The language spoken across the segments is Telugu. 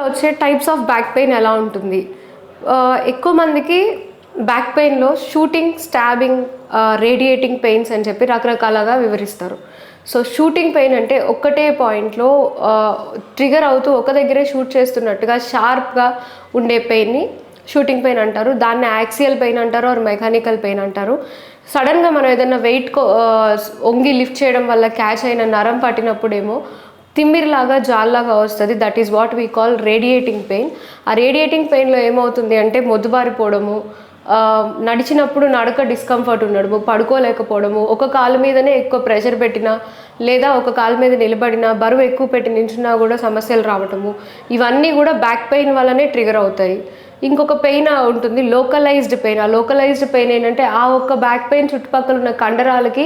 వచ్చే టైప్స్ ఆఫ్ బ్యాక్ పెయిన్ ఎలా ఉంటుంది? ఎక్కువ మందికి బ్యాక్ పెయిన్‌లో షూటింగ్, స్టాబింగ్, రేడియేటింగ్ పెయిన్స్ అని చెప్పి రకరకాలుగా వివరిస్తారు. సో, షూటింగ్ పెయిన్ అంటే ఒక్కటే పాయింట్‌లో ట్రిగర్ అవుతూ ఒక దగ్గరే షూట్ చేస్తున్నట్టుగా షార్ప్‌గా ఉండే పెయిన్‌ని షూటింగ్ పెయిన్ అంటారు. దాన్ని యాక్సియల్ పెయిన్ అంటారు ఆర్ మెకానికల్ పెయిన్ అంటారు. సడన్‌గా మనం ఏదైనా వంగి లిఫ్ట్ చేయడం వల్ల క్యాచ్ అయిన నరం పట్టినప్పుడేమో తిమ్మిరిలాగా జాల్లాగా వస్తుంది. That is what we call radiating pain. ఆ రేడియేటింగ్ పెయిన్లో ఏమవుతుంది అంటే మొద్దుబారిపోవడము, నడిచినప్పుడు నడక డిస్కంఫర్ట్ ఉండడము, పడుకోలేకపోవడము, ఒక కాలు మీదనే ఎక్కువ ప్రెషర్ పెట్టినా లేదా ఒక కాలు మీద నిలబడినా బరువు ఎక్కువ పెట్టి నించున్నా కూడా సమస్యలు రావటము, ఇవన్నీ కూడా బ్యాక్ పెయిన్ వల్లనే ట్రిగర్ అవుతాయి. ఇంకొక పెయిన్ ఉంటుంది లోకలైజ్డ్ పెయిన్. ఆ లోకలైజ్డ్ పెయిన్ ఏంటంటే ఆ ఒక్క బ్యాక్ పెయిన్ చుట్టుపక్కల ఉన్న కండరాలకి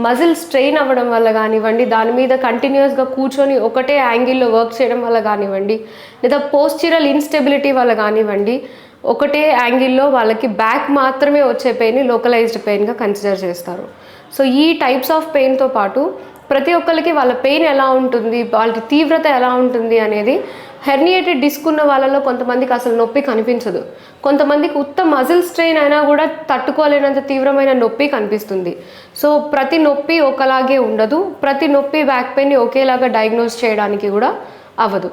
మజిల్ స్ట్రెయిన్ అవ్వడం వల్ల కానివ్వండి, దాని మీద కంటిన్యూస్గా కూర్చొని ఒకటే యాంగిల్లో వర్క్ చేయడం వల్ల కానివ్వండి, లేదా పోస్చరల్ ఇన్స్టెబిలిటీ వల్ల కానివ్వండి, ఒకటే యాంగిల్లో వాళ్ళకి బ్యాక్ మాత్రమే వచ్చే పెయిన్ని లోకలైజ్డ్ పెయిన్గా కన్సిడర్ చేస్తారు. సో ఈ టైప్స్ ఆఫ్ పెయిన్తో పాటు ప్రతి ఒక్కరికి వాళ్ళ పెయిన్ ఎలా ఉంటుంది, వాళ్ళకి తీవ్రత ఎలా ఉంటుంది అనేది, హెర్నియేటెడ్ డిస్క్ ఉన్న వాళ్ళలో కొంతమందికి అసలు నొప్పి కనిపించదు. కొంతమందికి మజిల్ స్ట్రెయిన్ అయినా కూడా తట్టుకోలేనంత తీవ్రమైన నొప్పి కనిపిస్తుంది. సో ప్రతి నొప్పి ఒకలాగే ఉండదు. ప్రతి నొప్పి బ్యాక్ పెయిన్ని ఒకేలాగా డయాగ్నోస్ చేయడానికి కూడా అవ్వదు.